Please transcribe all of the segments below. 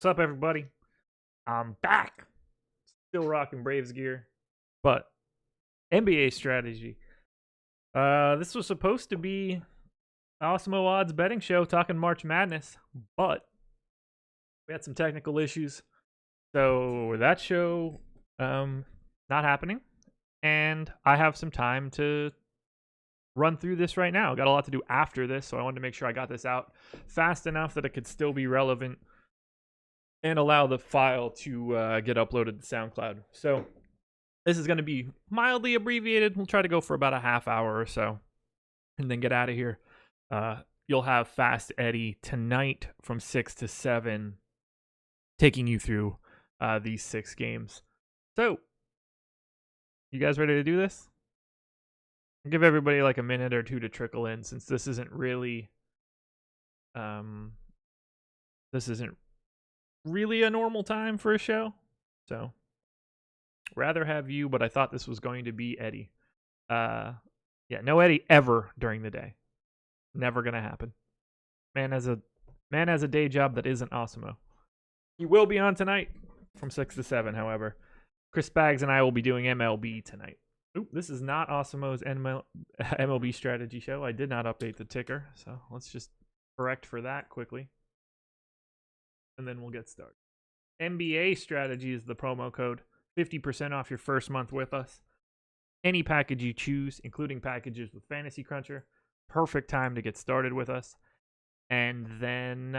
What's up, everybody? I'm back. Still rocking Braves gear, but NBA strategy. This was supposed to be Awesemo Odds betting show talking March Madness, but we had some technical issues, so that show not happening. And I have some time to run through this right now. Got a lot to do after this, so I wanted to make sure I got this out fast enough that it could still be relevant and allow the file to get uploaded to SoundCloud. So this is going to be mildly abbreviated. We'll try to go for about a half hour or so and then get out of here. You'll have Fast Eddie tonight from 6 to 7 taking you through these 6 games. So, you guys ready to do this? I'll give everybody like a minute or two to trickle in, since this isn't really a normal time for a show. So rather have you, but I thought this was going to be Eddie. No Eddie ever during the day. Never gonna happen. Man has a day job that isn't Awesemo. He will be on tonight from 6 to 7, however. Chris Baggs and I will be doing MLB tonight. Oop, this is not Awesemo's MLB strategy show. I did not update the ticker, so let's just correct for that quickly. And then we'll get started. NBA strategy is the promo code. 50% off your first month with us. Any package you choose, including packages with Fantasy Cruncher. Perfect time to get started with us. And then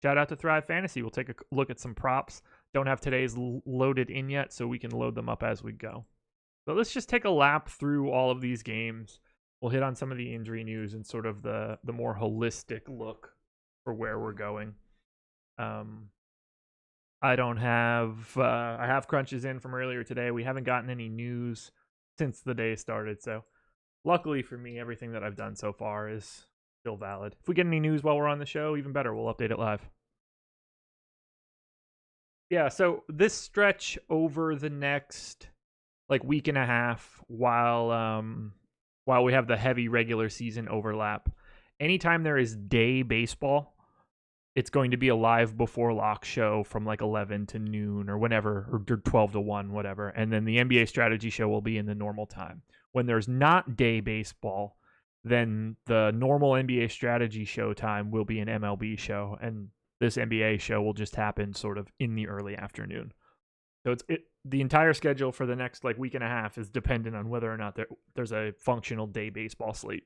shout out to Thrive Fantasy. We'll take a look at some props. Don't have today's loaded in yet, so we can load them up as we go. So let's just take a lap through all of these games. We'll hit on some of the injury news and sort of the more holistic look for where we're going. I have crunches in from earlier today. We haven't gotten any news since the day started, so luckily for me, everything that I've done so far is still valid. If we get any news while we're on the show, even better, we'll update it live. Yeah, so this stretch over the next week and a half, while we have the heavy regular season overlap, anytime there is day baseball, it's going to be a live before lock show from 11 to noon or whenever, or 12 to 1, whatever. And then the NBA strategy show will be in the normal time. When there's not day baseball, then the normal NBA strategy show time will be an MLB show. And this NBA show will just happen sort of in the early afternoon. So the entire schedule for the next week and a half is dependent on whether or not there's a functional day baseball slate.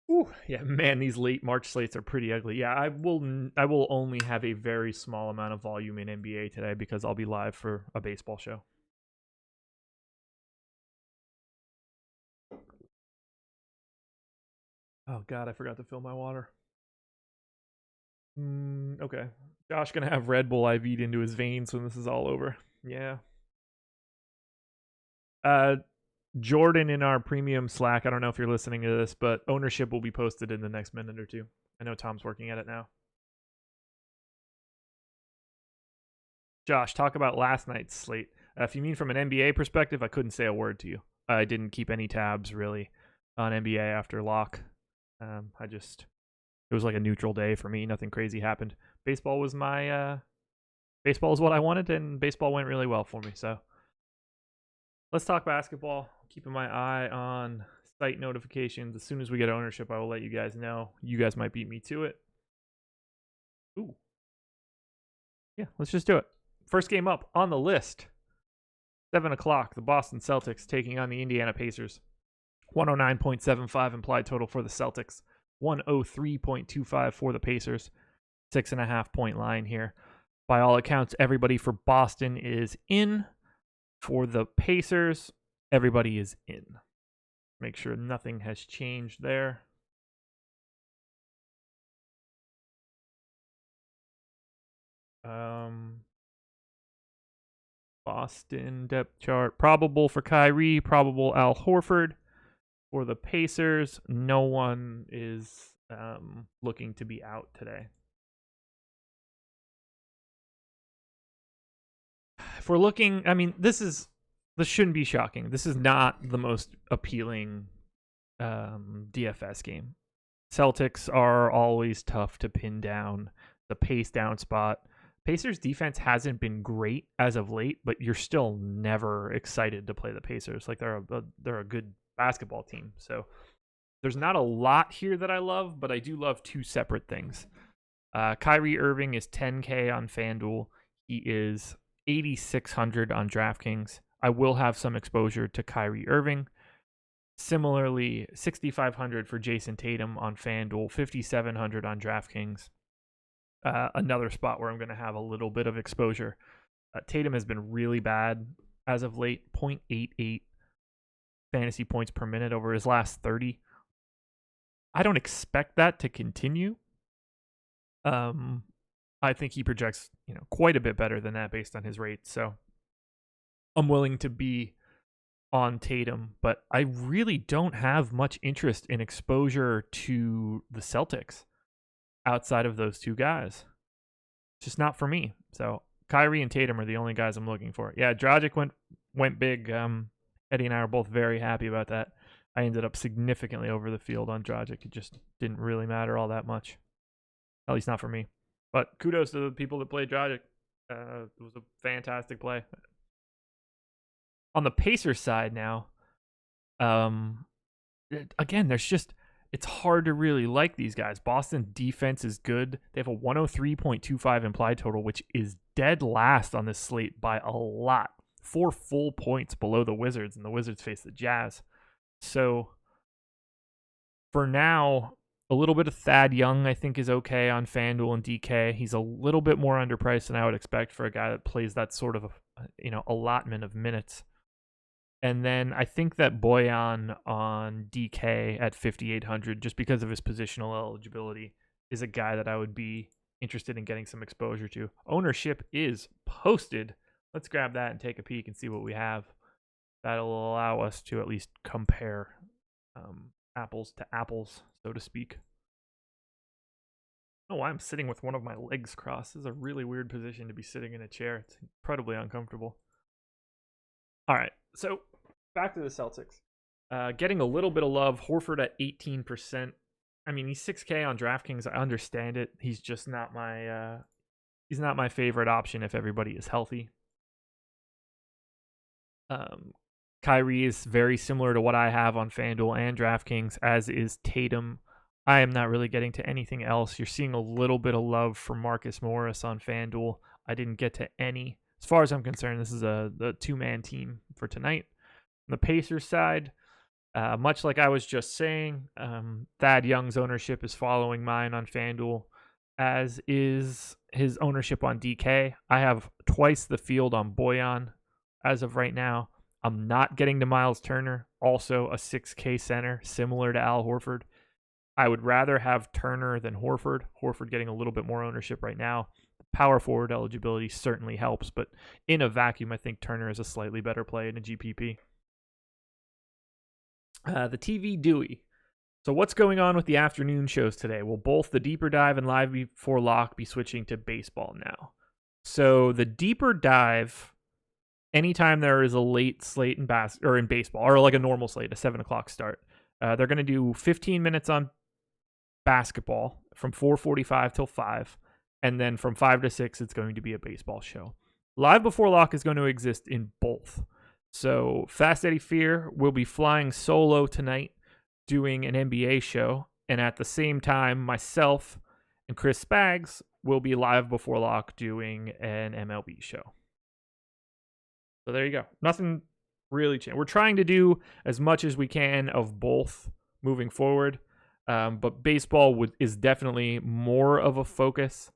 Ooh, yeah, man, these late March slates are pretty ugly. Yeah, I will only have a very small amount of volume in NBA today because I'll be live for a baseball show. Oh God, I forgot to fill my water. Okay. Josh gonna have Red Bull IV'd into his veins when this is all over. Yeah. Jordan in our premium Slack, I don't know if you're listening to this, but ownership will be posted in the next minute or two. I know Tom's working at it now. Josh, talk about last night's slate. If you mean from an NBA perspective, I couldn't say a word to you. I didn't keep any tabs really on NBA after lock. It was like a neutral day for me. Nothing crazy happened. Baseball was baseball is what I wanted, and baseball went really well for me. So let's talk basketball. Keeping my eye on site notifications. As soon as we get ownership, I will let you guys know. You guys might beat me to it. Ooh. Yeah, let's just do it. First game up on the list. 7 o'clock, the Boston Celtics taking on the Indiana Pacers. 109.75 implied total for the Celtics. 103.25 for the Pacers. 6.5 point line here. By all accounts, everybody for Boston is in. For the Pacers, everybody is in. Make sure nothing has changed there. Boston depth chart. Probable for Kyrie. Probable Al Horford. For the Pacers, no one is looking to be out today. If we're looking, this shouldn't be shocking. This is not the most appealing DFS game. Celtics are always tough to pin down. the pace down spot. Pacers defense hasn't been great as of late, but you're still never excited to play the Pacers. Like they're a good basketball team. So there's not a lot here that I love, but I do love two separate things. Kyrie Irving is 10K on FanDuel. He is 8,600 on DraftKings. I will have some exposure to Kyrie Irving. Similarly, 6,500 for Jason Tatum on FanDuel, 5,700 on DraftKings. Another spot where I'm going to have a little bit of exposure. Tatum has been really bad as of late, 0.88 fantasy points per minute over his last 30. I don't expect that to continue. I think he projects, quite a bit better than that based on his rate. So I'm willing to be on Tatum, but I really don't have much interest in exposure to the Celtics outside of those two guys. It's just not for me. So Kyrie and Tatum are the only guys I'm looking for. Yeah, Dragic went big. Eddie and I are both very happy about that. I ended up significantly over the field on Dragic. It just didn't really matter all that much. At least not for me. But kudos to the people that played Dragic. It was a fantastic play. On the Pacers side now, again, it's hard to really like these guys. Boston defense is good. They have a 103.25 implied total, which is dead last on this slate by a lot. 4 full points below the Wizards, and the Wizards face the Jazz. So for now, a little bit of Thad Young, I think, is okay on FanDuel and DK. He's a little bit more underpriced than I would expect for a guy that plays that sort of, allotment of minutes. And then I think that Bojan on DK at 5,800, just because of his positional eligibility, is a guy that I would be interested in getting some exposure to. Ownership is posted. Let's grab that and take a peek and see what we have. That'll allow us to at least compare apples to apples, so to speak. Oh, I'm sitting with one of my legs crossed. This is a really weird position to be sitting in a chair. It's incredibly uncomfortable. All right, so back to the Celtics. Getting a little bit of love. Horford at 18%. I mean, he's 6K on DraftKings. I understand it. He's just not my favorite option if everybody is healthy. Kyrie is very similar to what I have on FanDuel and DraftKings, as is Tatum. I am not really getting to anything else. You're seeing a little bit of love for Marcus Morris on FanDuel. I didn't get to any. As far as I'm concerned, this is the two-man team for tonight. On the Pacers side, much like I was just saying, Thad Young's ownership is following mine on FanDuel, as is his ownership on DK. I have twice the field on Bojan as of right now. I'm not getting to Miles Turner, also a 6K center, similar to Al Horford. I would rather have Turner than Horford. Horford getting a little bit more ownership right now. Power forward eligibility certainly helps, but in a vacuum, I think Turner is a slightly better play in a GPP. The TV Dewey. So what's going on with the afternoon shows today? Will both the Deeper Dive and Live Before Lock be switching to baseball now? So the Deeper Dive, anytime there is a late slate in baseball, or like a normal slate, a 7 o'clock start, they're going to do 15 minutes on basketball from 4:45 till 5. And then from 5 to 6, it's going to be a baseball show. Live Before Lock is going to exist in both. So Fast Eddie Fear will be flying solo tonight, doing an NBA show. And at the same time, myself and Chris Spags will be Live Before Lock doing an MLB show. So there you go. Nothing really changed. We're trying to do as much as we can of both moving forward. But baseball is definitely more of a focus.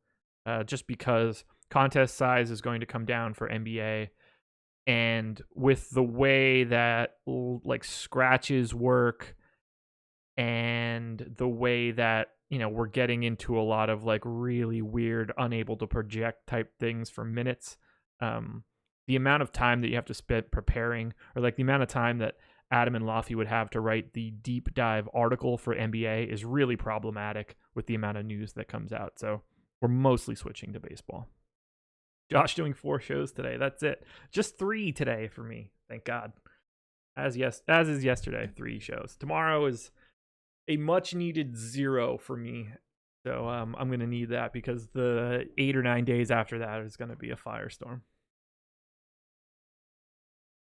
Just because contest size is going to come down for NBA, and with the way that like scratches work, and the way that we're getting into a lot of like really weird, unable to project type things for minutes, the amount of time that you have to spend preparing, or like the amount of time that Adam and Laffy would have to write the deep dive article for NBA is really problematic with the amount of news that comes out. So we're mostly switching to baseball. Josh doing 4 shows today. That's it. Just 3 today for me. Thank God. As is yesterday, 3 shows. Tomorrow is a much needed 0 for me. So I'm going to need that because the 8 or 9 days after that is going to be a firestorm.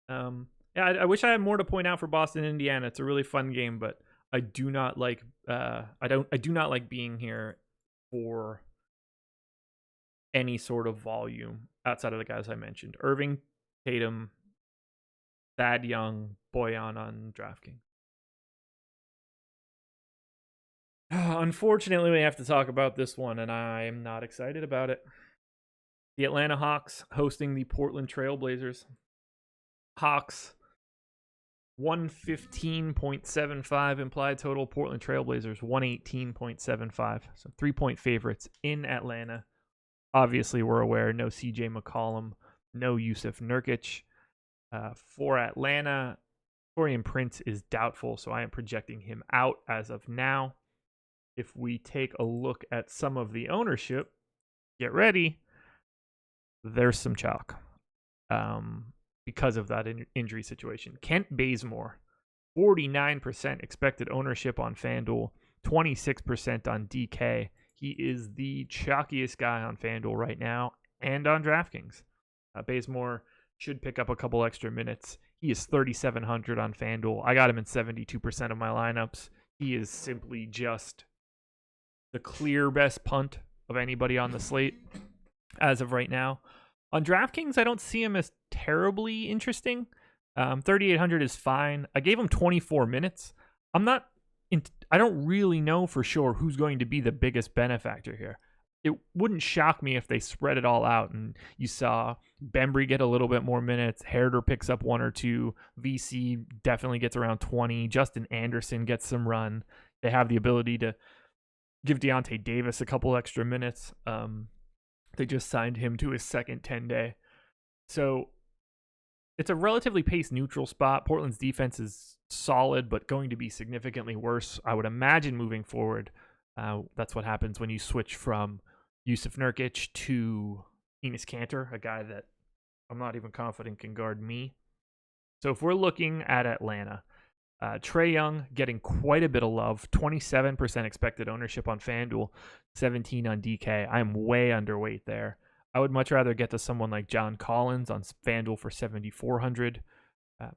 Yeah, I wish I had more to point out for Boston, Indiana. It's a really fun game, but I do not like I do not like being here for any sort of volume outside of the guys I mentioned. Irving, Tatum, Thad Young, Boyan on DraftKings. Unfortunately, we have to talk about this one, and I'm not excited about it. The Atlanta Hawks hosting the Portland Trailblazers. Hawks 115.75 implied total. Portland Trailblazers 118.75. So 3-point favorites in Atlanta. Obviously, we're aware no CJ McCollum, no Yusuf Nurkic. For Atlanta, Taurean Prince is doubtful, so I am projecting him out as of now. If we take a look at some of the ownership, get ready. There's some chalk because of that injury situation. Kent Bazemore, 49% expected ownership on FanDuel, 26% on DK. He is the chalkiest guy on FanDuel right now and on DraftKings. Bazemore should pick up a couple extra minutes. He is 3,700 on FanDuel. I got him in 72% of my lineups. He is simply just the clear best punt of anybody on the slate as of right now. On DraftKings, I don't see him as terribly interesting. 3,800 is fine. I gave him 24 minutes. I don't really know for sure who's going to be the biggest benefactor here. It wouldn't shock me if they spread it all out and you saw Bembry get a little bit more minutes. Herder picks up 1 or 2. VC definitely gets around 20. Justin Anderson gets some run. They have the ability to give Deontay Davis a couple extra minutes. They just signed him to his second 10-day. So it's a relatively pace-neutral spot. Portland's defense is solid, but going to be significantly worse, I would imagine, moving forward. That's what happens when you switch from Yusuf Nurkic to Enes Kanter, a guy that I'm not even confident can guard me. So if we're looking at Atlanta, Trae Young getting quite a bit of love, 27% expected ownership on FanDuel, 17 on DK. I am way underweight there. I would much rather get to someone like John Collins on FanDuel for 7,400,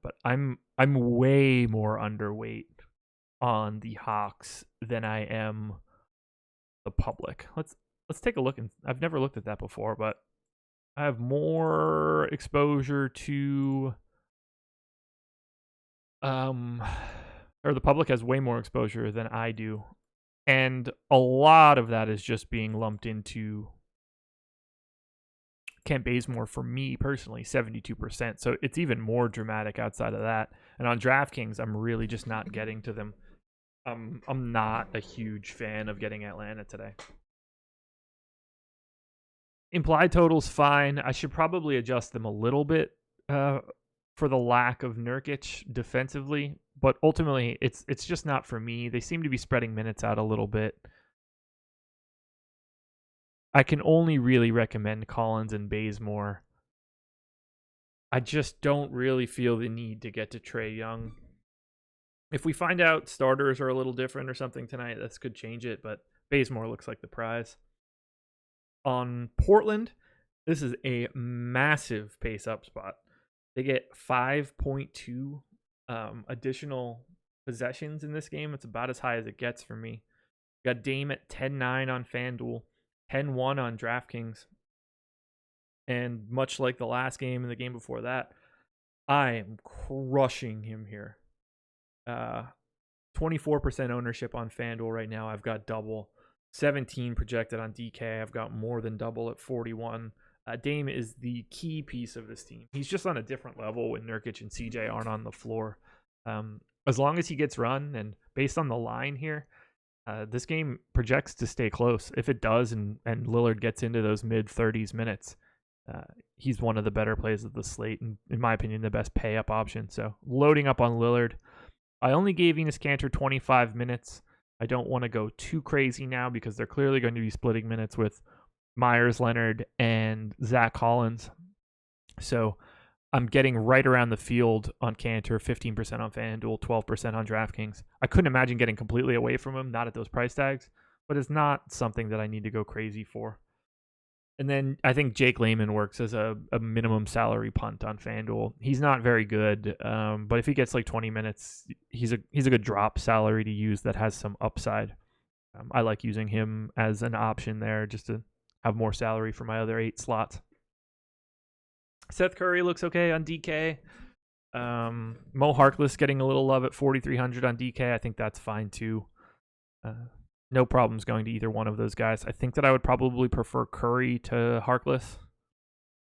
but I'm way more underweight on the Hawks than I am the public. Let's take a look, and I've never looked at that before, but I have more exposure to or the public has way more exposure than I do. And a lot of that is just being lumped into Kent Bazemore for me personally, 72%. So it's even more dramatic outside of that. And on DraftKings, I'm really just not getting to them. I'm not a huge fan of getting Atlanta today. Implied total's fine. I should probably adjust them a little bit for the lack of Nurkic defensively, but ultimately it's just not for me. They seem to be spreading minutes out a little bit. I can only really recommend Collins and Bazemore. I just don't really feel the need to get to Trae Young. If we find out starters are a little different or something tonight, this could change it, but Bazemore looks like the prize. On Portland, this is a massive pace up spot. They get 5.2 additional possessions in this game. It's about as high as it gets for me. Got Dame at 10-9 on FanDuel, 10-1 on DraftKings. And much like the last game and the game before that, I am crushing him here. 24% ownership on FanDuel right now. I've got double. 17 projected on DK. I've got more than double at 41. Dame is the key piece of this team. He's just on a different level when Nurkic and CJ aren't on the floor. As long as he gets run, and based on the line here, this game projects to stay close. If it does and Lillard gets into those mid-30s minutes, he's one of the better plays of the slate, and in my opinion, the best pay-up option. So loading up on Lillard. I only gave Enes Kanter 25 minutes. I don't want to go too crazy now because they're clearly going to be splitting minutes with Myers Leonard and Zach Collins. So I'm getting right around the field on Kanter, 15% on FanDuel, 12% on DraftKings. I couldn't imagine getting completely away from him, not at those price tags, but it's not something that I need to go crazy for. And then I think Jake Layman works as a minimum salary punt on FanDuel. He's not very good, but if he gets like 20 minutes, he's a good drop salary to use that has some upside. I like using him as an option there just to have more salary for my other 8 slots. Seth Curry looks okay on DK. Mo Harkless getting a little love at 4,300 on DK. I think that's fine too. No problems going to either one of those guys. I think that I would probably prefer Curry to Harkless,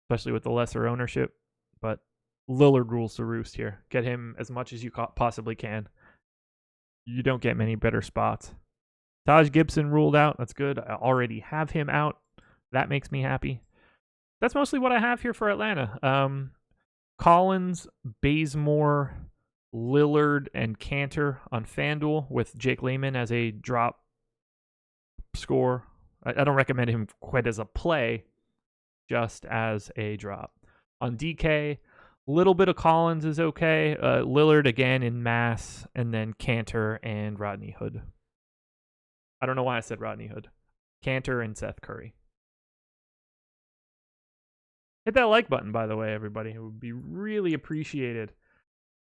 especially with the lesser ownership. But Lillard rules the roost here. Get him as much as you possibly can. You don't get many better spots. Taj Gibson ruled out. That's good. I already have him out. That makes me happy. That's mostly what I have here for Atlanta. Collins, Bazemore, Lillard, and Cantor on FanDuel with Jake Layman as a drop score. I don't recommend him quite as a play, just as a drop. On DK, little bit of Collins is okay. Lillard again in mass, and then Cantor and Rodney Hood. I don't know why I said Rodney Hood. Cantor and Seth Curry. Hit that like button, by the way, everybody. It would be really appreciated.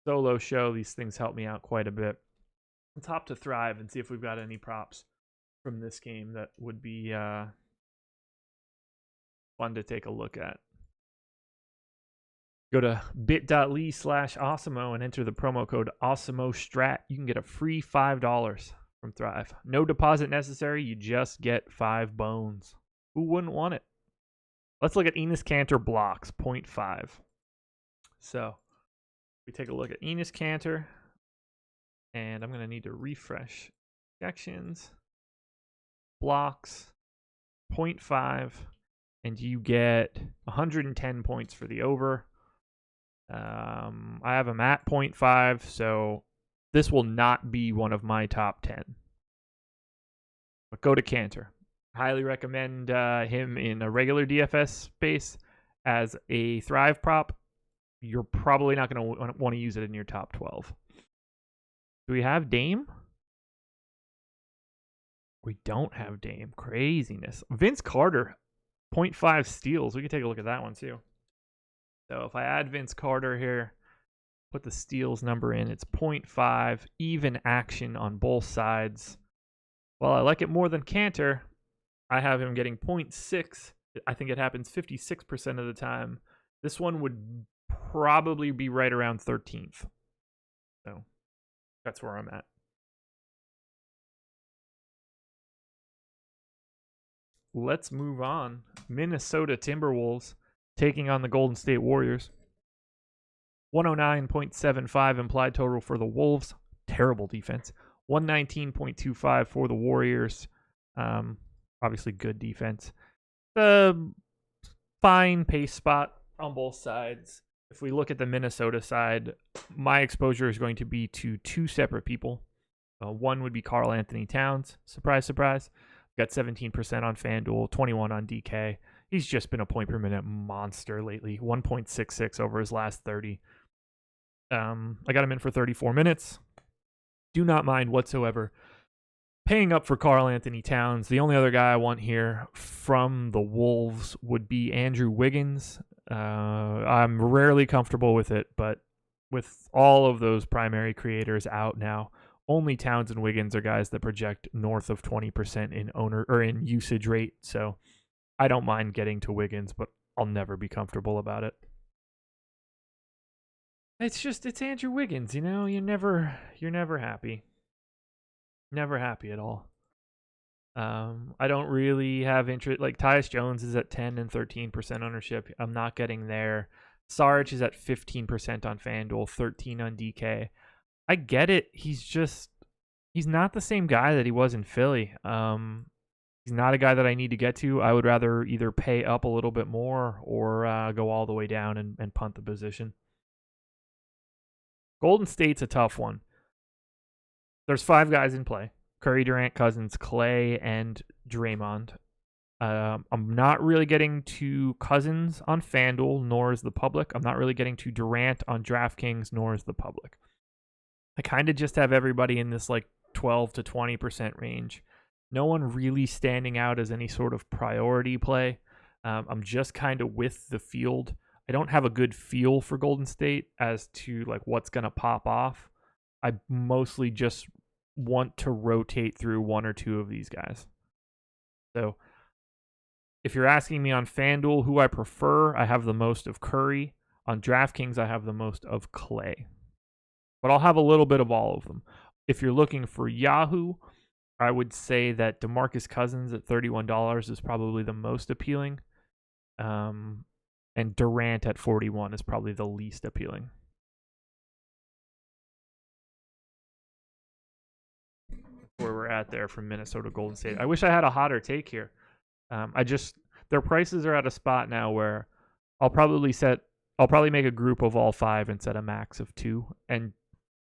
Solo show. These things help me out quite a bit. Let's hop to Thrive and see if we've got any props from this game that would be fun to take a look at. Go to bit.ly/Awesemo and enter the promo code AwesemoStrat. You can get a free $5 from Thrive. No deposit necessary. You just get 5 bones. Who wouldn't want it? Let's look at Enes Kanter blocks, 0.5. So we take a look at Enes Kanter, and I'm going to need to refresh sections, blocks, 0.5, and you get 110 points for the over. I have him at 0.5, so this will not be one of my top 10. But go to Kanter. Highly recommend him in a regular DFS space. As a Thrive prop, you're probably not going to want to use it in your top 12. Do we have Dame? We don't have Dame. Craziness. Vince Carter, 0.5 steals. We can take a look at that one too. So if I add Vince Carter here, put the steals number in, it's 0.5, even action on both sides. Well, I like it more than Kanter. I have him getting 0.6. I think it happens 56% of the time. This one would probably be right around 13th. So that's where I'm at. Let's move on. Minnesota Timberwolves taking on the Golden State Warriors. 109.75 implied total for the Wolves. Terrible defense. 119.25 for the Warriors. Obviously good defense. Fine pace spot on both sides. If we look at the Minnesota side, my exposure is going to be to 2 separate people. One would be Karl Anthony Towns. Surprise, surprise. Got 17% on FanDuel, 21 on DK. He's just been a point per minute monster lately. 1.66 over his last 30. I got him in for 34 minutes. Do not mind whatsoever paying up for Karl Anthony Towns. The only other guy I want here from the Wolves would be Andrew Wiggins. I'm rarely comfortable with it, but with all of those primary creators out now, only Towns and Wiggins are guys that project north of 20% in owner or in usage rate. So I don't mind getting to Wiggins, but I'll never be comfortable about it. It's Andrew Wiggins, you know. You're never happy. Never happy at all. I don't really have interest. Like Tyus Jones is at 10 and 13% ownership. I'm not getting there. Sarge is at 15% on FanDuel, 13 on DK. I get it. He's not the same guy that he was in Philly. He's not a guy that I need to get to. I would rather either pay up a little bit more or go all the way down and punt the position. Golden State's a tough one. There's 5 guys in play. Curry, Durant, Cousins, Clay, and Draymond. I'm not really getting to Cousins on FanDuel, nor is the public. I'm not really getting to Durant on DraftKings, nor is the public. I kind of just have everybody in this like 12 to 20% range. No one really standing out as any sort of priority play. I'm just kind of with the field. I don't have a good feel for Golden State as to like what's going to pop off. I mostly just want to rotate through one or two of these guys. So if you're asking me on FanDuel who I prefer, I have the most of Curry. On DraftKings, I have the most of Clay. But I'll have a little bit of all of them. If you're looking for Yahoo, I would say that DeMarcus Cousins at $31 is probably the most appealing. And Durant at 41 is probably the least appealing. Where we're at there from Minnesota Golden State. I wish I had a hotter take here. Their prices are at a spot now where I'll probably make a group of all 5 and set a max of 2. And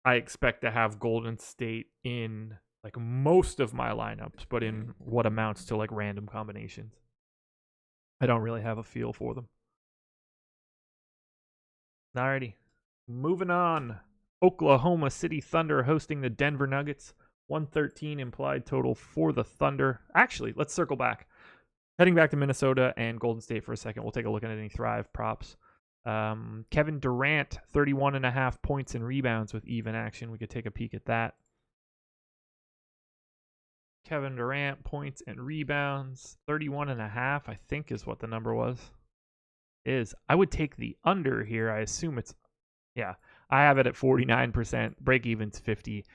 I expect to have Golden State in like most of my lineups, but in what amounts to like random combinations. I don't really have a feel for them. Alrighty. Moving on. Oklahoma City Thunder hosting the Denver Nuggets. 113 implied total for the Thunder. Actually, let's circle back. Heading back to Minnesota and Golden State for a second. We'll take a look at any Thrive props. Kevin Durant, 31.5 points and rebounds with even action. We could take a peek at that. Kevin Durant, points and rebounds, 31.5, I think is what the number was. I would take the under here. I assume I have it at 49%. Break even's 50.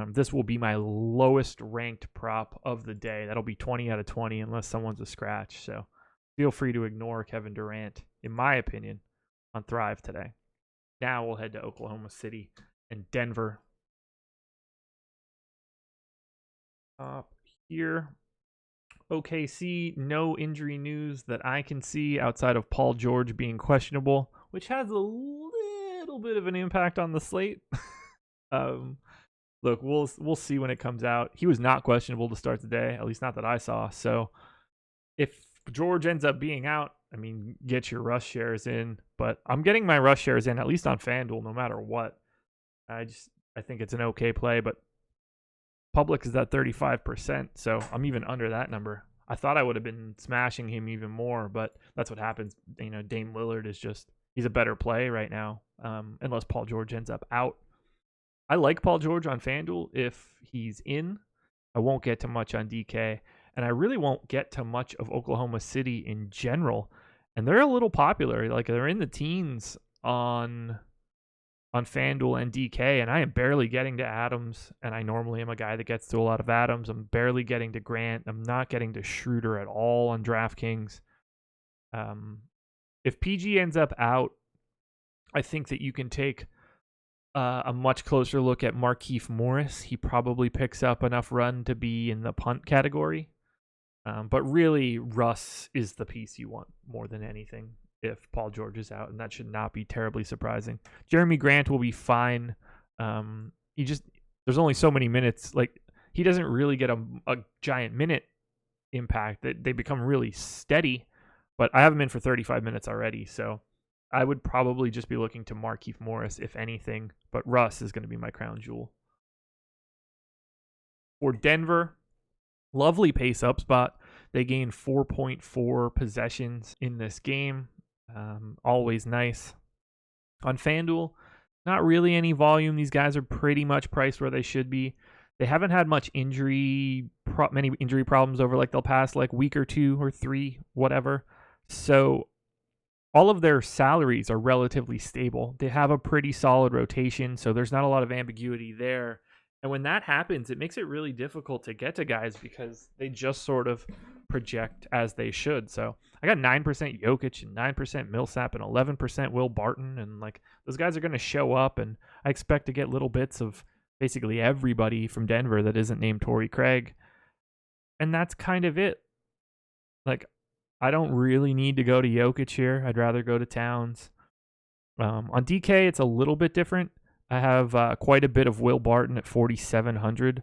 This will be my lowest ranked prop of the day. That'll be 20 out of 20 unless someone's a scratch. So feel free to ignore Kevin Durant, in my opinion, on Thrive today. Now we'll head to Oklahoma City and Denver. Up here, OKC, no injury news that I can see outside of Paul George being questionable, which has a little bit of an impact on the slate. Look, we'll see when it comes out. He was not questionable to start the day, at least not that I saw. So if George ends up being out, I mean, get your rush shares in. But I'm getting my rush shares in, at least on FanDuel, no matter what. I think it's an okay play, but public is at 35%, so I'm even under that number. I thought I would have been smashing him even more, but that's what happens. You know, Dame Lillard he's a better play right now, unless Paul George ends up out. I like Paul George on FanDuel if he's in. I won't get to much on DK, and I really won't get to much of Oklahoma City in general. And they're a little popular. Like, they're in the teens on FanDuel and DK, and I am barely getting to Adams, and I normally am a guy that gets to a lot of Adams. I'm barely getting to Grant. I'm not getting to Schroeder at all on DraftKings. If PG ends up out, I think that you can take a much closer look at Markieff Morris. He probably picks up enough run to be in the punt category. But really, Russ is the piece you want more than anything if Paul George is out, and that should not be terribly surprising. Jeremy Grant will be fine. There's only so many minutes. Like, he doesn't really get a giant minute impact. They become really steady, but I have him in for 35 minutes already, so I would probably just be looking to Markieff Morris, if anything, but Russ is going to be my crown jewel. For Denver, lovely pace up spot. They gained 4.4 possessions in this game. Always nice. On FanDuel, not really any volume. These guys are pretty much priced where they should be. They haven't had many injury problems over like the past like week or 2 or 3, whatever. So all of their salaries are relatively stable. They have a pretty solid rotation, so there's not a lot of ambiguity there. And when that happens, it makes it really difficult to get to guys because they just sort of project as they should. So I got 9% Jokic and 9% Millsap and 11% Will Barton. And like, those guys are going to show up, and I expect to get little bits of basically everybody from Denver that isn't named Torrey Craig. And that's kind of it. Like, I don't really need to go to Jokic here. I'd rather go to Towns. On DK, it's a little bit different. I have quite a bit of Will Barton at 4,700.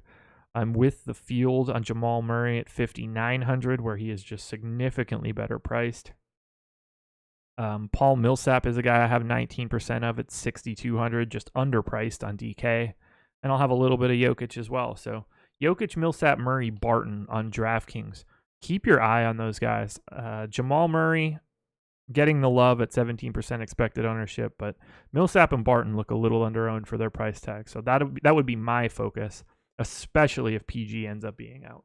I'm with the field on Jamal Murray at 5,900, where he is just significantly better priced. Paul Millsap is a guy I have 19% of at 6,200, just underpriced on DK. And I'll have a little bit of Jokic as well. So Jokic, Millsap, Murray, Barton on DraftKings. Keep your eye on those guys. Jamal Murray getting the love at 17% expected ownership, but Millsap and Barton look a little under-owned for their price tag. So that would be my focus, especially if PG ends up being out.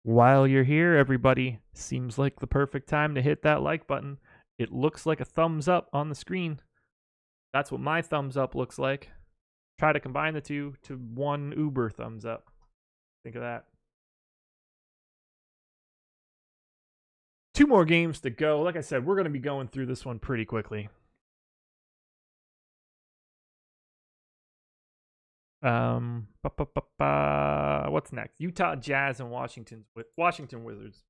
While you're here, everybody, seems like the perfect time to hit that like button. It looks like a thumbs up on the screen. That's what my thumbs up looks like. Try to combine the two to one Uber thumbs up. Think of that. 2 more games to go. Like I said, we're going to be going through this one pretty quickly. What's next? Utah Jazz and Washington Wizards.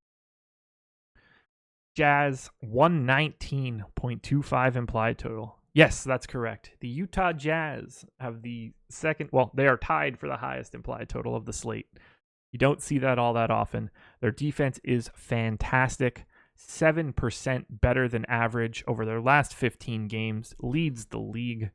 Jazz 119.25 implied total. Yes, that's correct. The Utah Jazz have the second, well, they are tied for the highest implied total of the slate. You don't see that all that often. Their defense is fantastic. 7% better than average over their last 15 games. Leads the league.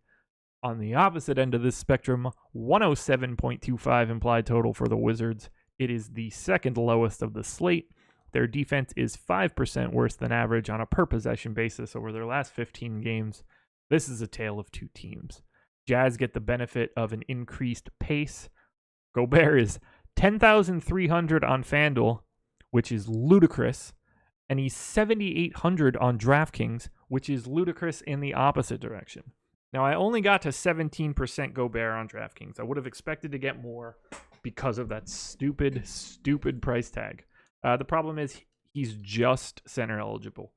On the opposite end of this spectrum, 107.25 implied total for the Wizards. It is the second lowest of the slate. Their defense is 5% worse than average on a per possession basis over their last 15 games. This is a tale of two teams. Jazz get the benefit of an increased pace. Gobert is 10,300 on FanDuel, which is ludicrous. And he's 7,800 on DraftKings, which is ludicrous in the opposite direction. Now, I only got to 17% Gobert on DraftKings. I would have expected to get more because of that stupid price tag. The problem is he's just center eligible,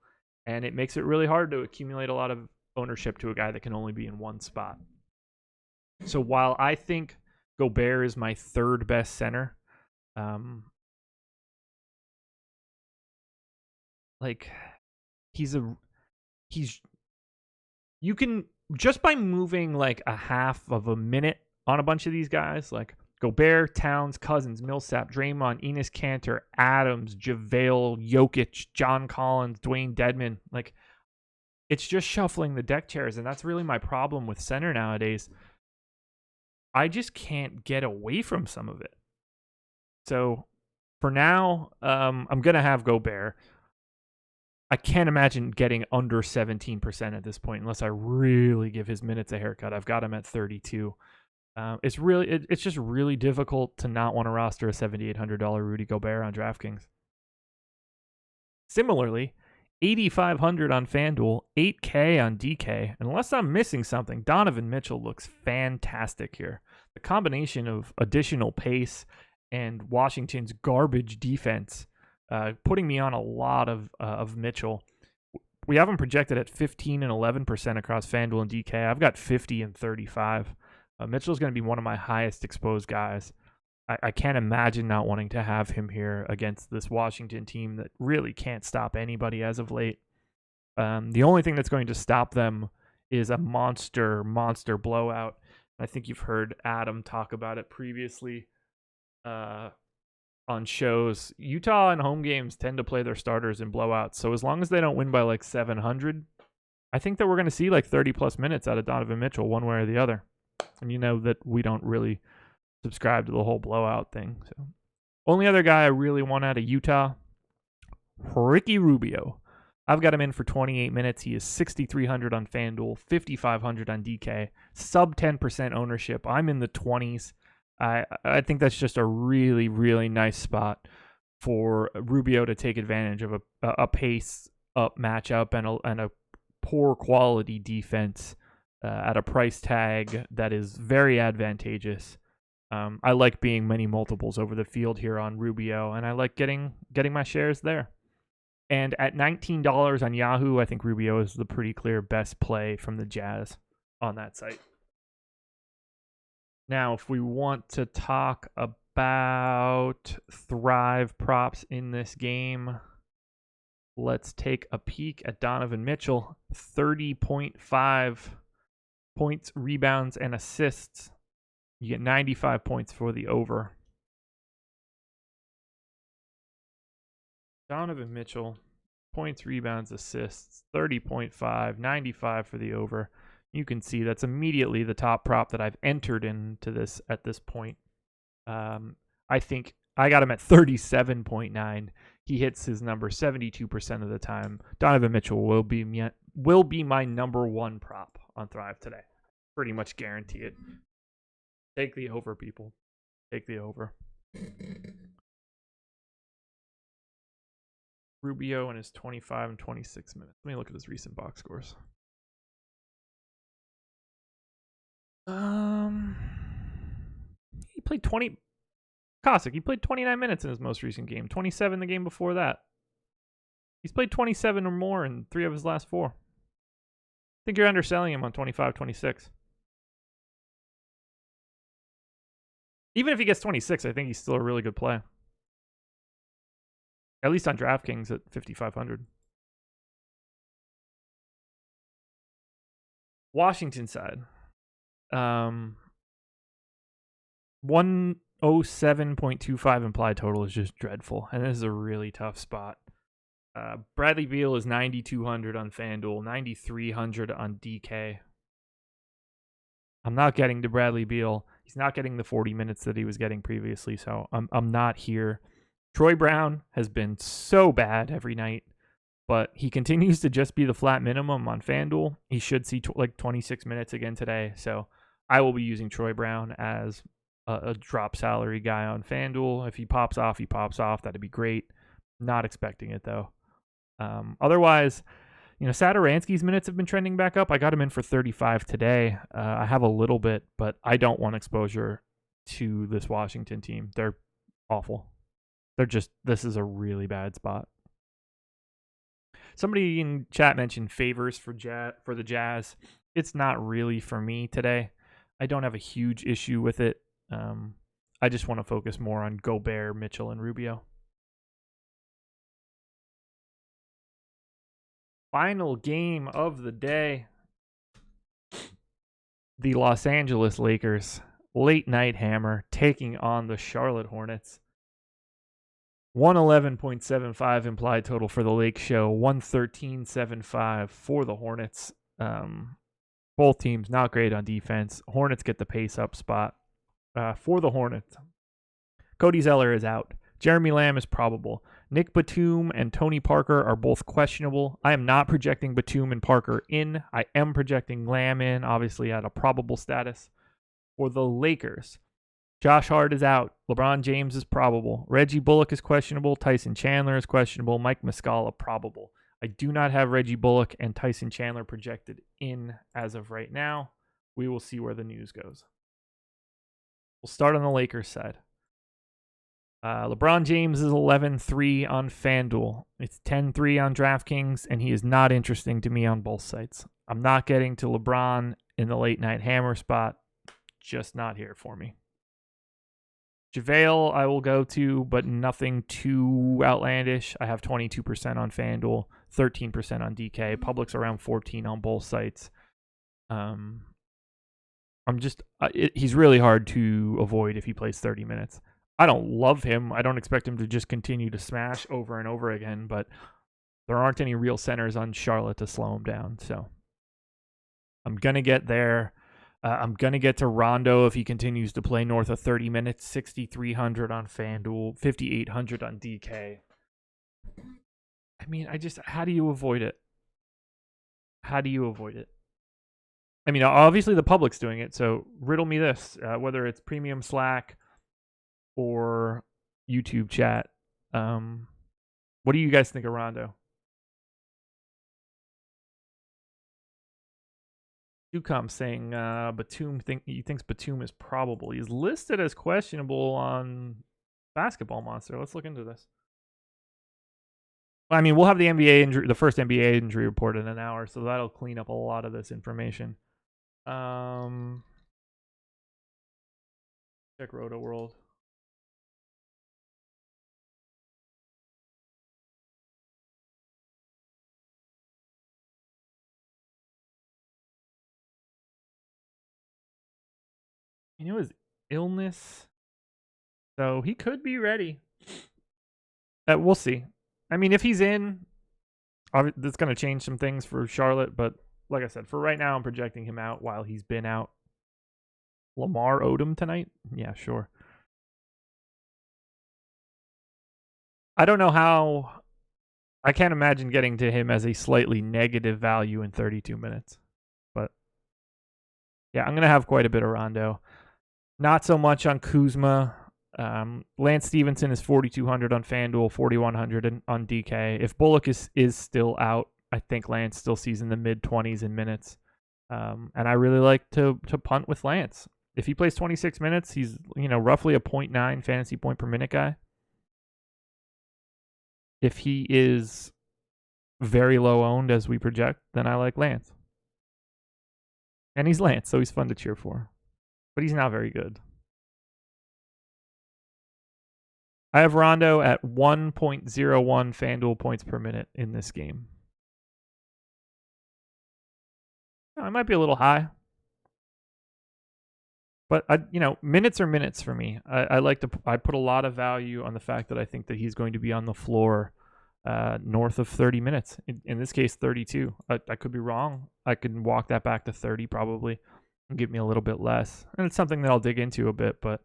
and it makes it really hard to accumulate a lot of ownership to a guy that can only be in one spot. So while I think Gobert is my third best center, you can, just by moving like a half of a minute on a bunch of these guys, like Gobert, Towns, Cousins, Millsap, Draymond, Enes Kanter, Adams, JaVale, Jokic, John Collins, Dwayne Dedmon, like it's just shuffling the deck chairs, and that's really my problem with center nowadays. I just can't get away from some of it. So for now, I'm going to have Gobert. I can't imagine getting under 17% at this point unless I really give his minutes a haircut. I've got him at 32. It's just really difficult to not want to roster a $7,800 Rudy Gobert on DraftKings. Similarly, 8,500 on FanDuel, 8K on DK. Unless I'm missing something, Donovan Mitchell looks fantastic here. The combination of additional pace and Washington's garbage defense, putting me on a lot of Mitchell. We have him projected at 15 and 11% across FanDuel and DK. I've got 50 and 35. Mitchell's going to be one of my highest exposed guys. I can't imagine not wanting to have him here against this Washington team that really can't stop anybody as of late. The only thing that's going to stop them is a monster blowout. I think you've heard Adam talk about it previously on shows. Utah in home games tend to play their starters in blowouts. So as long as they don't win by like 700, I think that we're going to see like 30 plus minutes out of Donovan Mitchell one way or the other. And you know that we don't really subscribe to the whole blowout thing. So only other guy I really want out of Utah, Ricky Rubio. I've got him in for 28 minutes. He is 6,300 on FanDuel, 5,500 on DK, sub 10% ownership. I'm in the 20s. I think that's just a really, really nice spot for Rubio to take advantage of a pace up matchup and a poor quality defense at a price tag that is very advantageous. I like being many multiples over the field here on Rubio, and I like getting my shares there. And at $19 on Yahoo, I think Rubio is the pretty clear best play from the Jazz on that site. Now, if we want to talk about Thrive props in this game, let's take a peek at Donovan Mitchell. 30.5 points, rebounds, and assists. You get 95 points for the over. Donovan Mitchell, points, rebounds, assists, 30.5, 95 for the over. You can see that's immediately the top prop that I've entered into this at this point. I think I got him at 37.9. He hits his number 72% of the time. Donovan Mitchell will be my number one prop on Thrive today. Pretty much guarantee it. Take the over, people. Take the over. Rubio in his 25 and 26 minutes. Let me look at his recent box scores. He played 20. Cossack, he played 29 minutes in his most recent game. 27 the game before that. He's played 27 or more in 3 of his last 4. I think you're underselling him on 25, 26. Even if he gets 26, I think he's still a really good play. At least on DraftKings at 5,500. Washington side. 107.25 implied total is just dreadful. And this is a really tough spot. Bradley Beal is 9,200 on FanDuel, 9,300 on DK. I'm not getting to Bradley Beal. He's not getting the 40 minutes that he was getting previously, so I'm not here. Troy Brown has been so bad every night, but he continues to just be the flat minimum on FanDuel. He should see like 26 minutes again today, so I will be using Troy Brown as a drop salary guy on FanDuel. If he pops off, he pops off. That'd be great. Not expecting it, though. Otherwise, Satoransky's minutes have been trending back up. I got him in for 35 today. I have a little bit, but I don't want exposure to this Washington team. They're awful. This is a really bad spot. Somebody in chat mentioned favors for the Jazz. It's not really for me today. I don't have a huge issue with it. I just want to focus more on Gobert, Mitchell, and Rubio. Final game of the day. The Los Angeles Lakers, late night hammer, taking on the Charlotte Hornets. 111.75 implied total for the Lake Show, 113.75 for the Hornets. Both teams not great on defense. Hornets get the pace up spot. For the Hornets, Cody Zeller is out. Jeremy Lamb is probable. Nick Batum and Tony Parker are both questionable. I am not projecting Batum and Parker in. I am projecting Lamb in, obviously at a probable status. For the Lakers, Josh Hart is out. LeBron James is probable. Reggie Bullock is questionable. Tyson Chandler is questionable. Mike Muscala probable. I do not have Reggie Bullock and Tyson Chandler projected in as of right now. We will see where the news goes. We'll start on the Lakers side. LeBron James is 11-3 on FanDuel. It's 10-3 on DraftKings, and he is not interesting to me on both sites. I'm not getting to LeBron in the late night hammer spot. Just not here for me. JaVale I will go to, but nothing too outlandish. I have 22% on FanDuel, 13% on DK. Public's around 14 on both sites. He's really hard to avoid if he plays 30 minutes. I don't love him. I don't expect him to just continue to smash over and over again, but there aren't any real centers on Charlotte to slow him down. So I'm going to get there. I'm going to get to Rondo if he continues to play north of 30 minutes, 6,300 on FanDuel, 5,800 on DK. I mean, how do you avoid it? How do you avoid it? I mean, obviously the public's doing it, so riddle me this, whether it's premium Slack or YouTube chat. What do you guys think of Rondo? Ducom saying he thinks Batum is probable. He's listed as questionable on Basketball Monster. Let's look into this. I mean, we'll have the first NBA injury report in an hour, so that'll clean up a lot of this information. Check Roto World. His illness, so he could be ready. We'll see. I mean, if he's in, that's going to change some things for Charlotte, but like I said, for right now, I'm projecting him out while he's been out. Lamar Odom tonight? Yeah, sure. I don't know how. I can't imagine getting to him as a slightly negative value in 32 minutes. But yeah, I'm going to have quite a bit of Rondo. Not so much on Kuzma. Lance Stevenson is 4,200 on FanDuel, 4,100 on DK. If Bullock is still out, I think Lance still sees in the mid-20s in minutes. And I really like to punt with Lance. If he plays 26 minutes, he's roughly a 0.9 fantasy point per minute guy. If he is very low owned as we project, then I like Lance. And he's Lance, so he's fun to cheer for. But he's not very good. I have Rondo at 1.01 FanDuel points per minute in this game. I might be a little high. But minutes are minutes for me. I put a lot of value on the fact that I think that he's going to be on the floor north of 30 minutes. In this case, 32. I could be wrong. I could walk that back to 30 probably and give me a little bit less. And it's something that I'll dig into a bit, but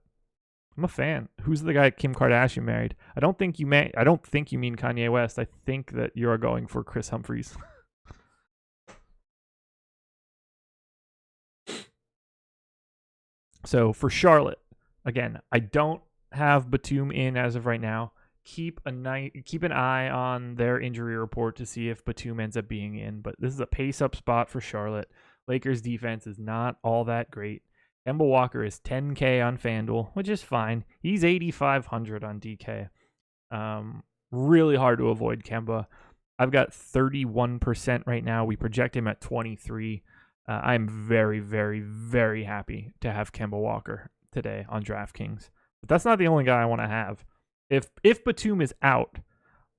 I'm a fan. Who's the guy Kim Kardashian married? I don't think you mean Kanye West. I think that you're going for Chris Humphries. So for Charlotte, again, I don't have Batum in as of right now. Keep an eye on their injury report to see if Batum ends up being in. But this is a pace-up spot for Charlotte. Lakers' defense is not all that great. Kemba Walker is 10K on FanDuel, which is fine. He's 8,500 on DK. Really hard to avoid Kemba. I've got 31% right now. We project him at 23. I'm very, very, very happy to have Kemba Walker today on DraftKings. But that's not the only guy I want to have. If Batum is out,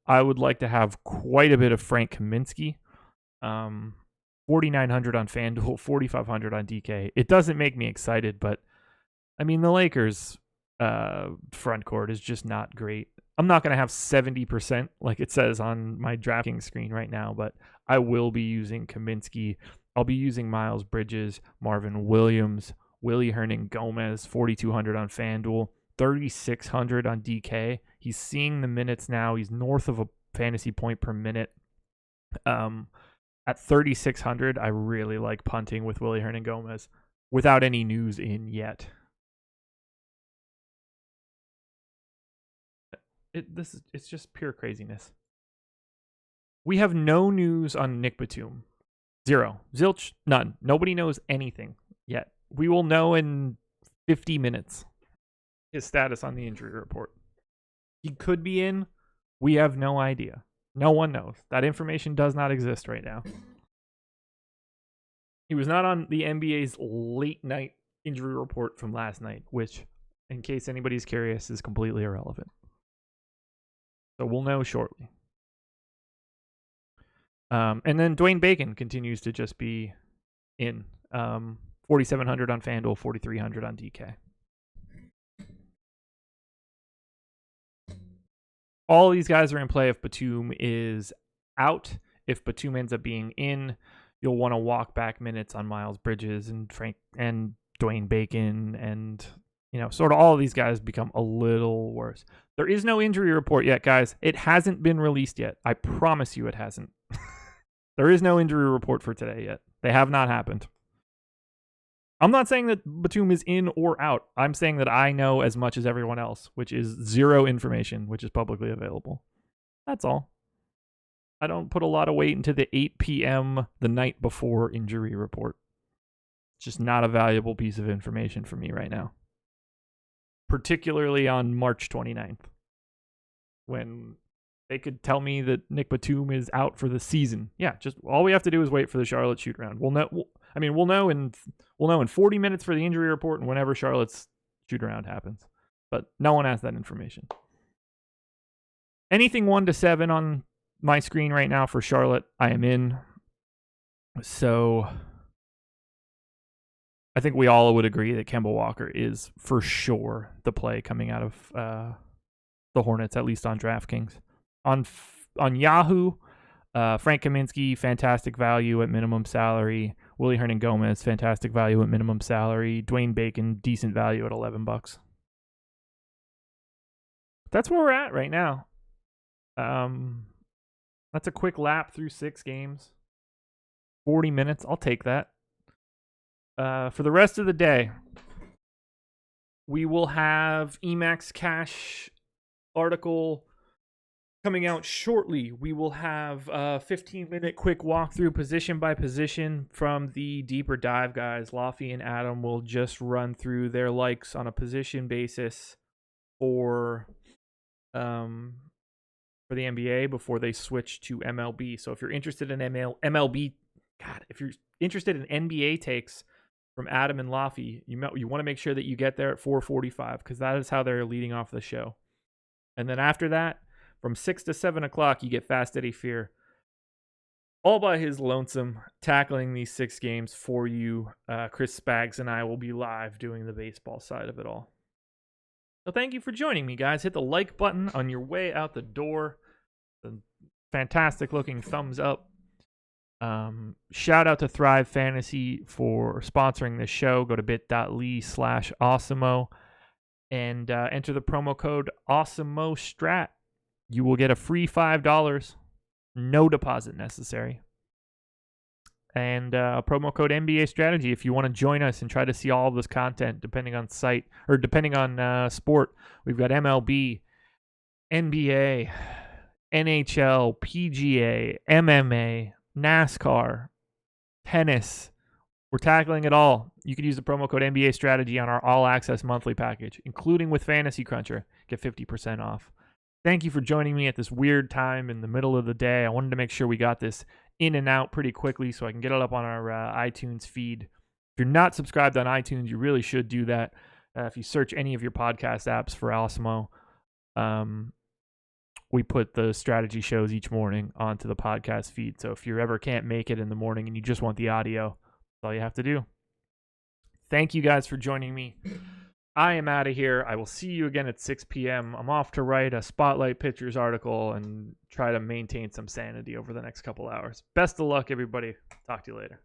I would like to have quite a bit of Frank Kaminsky. 4,900 on FanDuel, 4,500 on DK. It doesn't make me excited, but I mean, the Lakers' front court is just not great. I'm not going to have 70% like it says on my DraftKings screen right now, but I will be using Kaminsky. I'll be using Miles Bridges, Marvin Williams, Willie Hernan-Gomez, 4,200 on FanDuel, 3,600 on DK. He's seeing the minutes now. He's north of a fantasy point per minute. At 3,600, I really like punting with Willie Hernan-Gomez without any news in yet. It's just pure craziness. We have no news on Nick Batum. Zero. Zilch. None. Nobody knows anything yet. We will know in 50 minutes his status on the injury report. He could be in. We have no idea. No one knows. That information does not exist right now. He was not on the NBA's late night injury report from last night, which, in case anybody's curious, is completely irrelevant. So we'll know shortly. And then Dwayne Bacon continues to just be in. 4,700 on FanDuel, 4,300 on DK. All these guys are in play if Batum is out. If Batum ends up being in, you'll want to walk back minutes on Miles Bridges and Frank and Dwayne Bacon, and sort of all of these guys become a little worse. There is no injury report yet, guys. It hasn't been released yet. I promise you it hasn't. There is no injury report for today yet. They have not happened. I'm not saying that Batum is in or out. I'm saying that I know as much as everyone else, which is zero information, which is publicly available. That's all. I don't put a lot of weight into the 8 p.m. the night before injury report. It's just not a valuable piece of information for me right now. Particularly on March 29th, when they could tell me that Nick Batum is out for the season. Yeah, just all we have to do is wait for the Charlotte shoot round. We'll know in 40 minutes for the injury report and whenever Charlotte's shoot around happens. But no one has that information. Anything 1 to 7 on my screen right now for Charlotte, I am in. So I think we all would agree that Kemba Walker is for sure the play coming out of the Hornets, at least on DraftKings. On Yahoo, Frank Kaminsky, fantastic value at minimum salary. Willie Hernan-Gomez, fantastic value at minimum salary. Dwayne Bacon, decent value at $11. That's where we're at right now. That's a quick lap through 6 games. 40 minutes. I'll take that. For the rest of the day, we will have Emacs Cash article coming out shortly. We will have a 15-minute quick walkthrough position by position from the deeper dive guys. Laffy and Adam will just run through their likes on a position basis for the NBA before they switch to MLB. So if you're interested in MLB, if you're interested in NBA takes from Adam and Laffy, you want to make sure that you get there at 4:45 because that is how they're leading off the show. And then after that, from 6 to 7 o'clock, you get Fast Eddie Fear, all by his lonesome, tackling these 6 games for you. Chris Spags and I will be live doing the baseball side of it all. So thank you for joining me, guys. Hit the like button on your way out the door. The fantastic looking thumbs up. Shout out to Thrive Fantasy for sponsoring this show. Go to bit.ly/Awesemo and enter the promo code AwesemoStrat. You will get a free $5, no deposit necessary. And promo code NBA Strategy if you want to join us and try to see all of this content, depending on site or depending on sport. We've got MLB, NBA, NHL, PGA, MMA, NASCAR, tennis. We're tackling it all. You can use the promo code NBA Strategy on our All Access monthly package, including with Fantasy Cruncher. Get 50% off. Thank you for joining me at this weird time in the middle of the day. I wanted to make sure we got this in and out pretty quickly so I can get it up on our iTunes feed. If you're not subscribed on iTunes, you really should do that. If you search any of your podcast apps for Awesemo, we put the strategy shows each morning onto the podcast feed. So if you ever can't make it in the morning and you just want the audio, that's all you have to do. Thank you guys for joining me. I am out of here. I will see you again at 6 p.m. I'm off to write a Spotlight Pitchers article and try to maintain some sanity over the next couple hours. Best of luck, everybody. Talk to you later.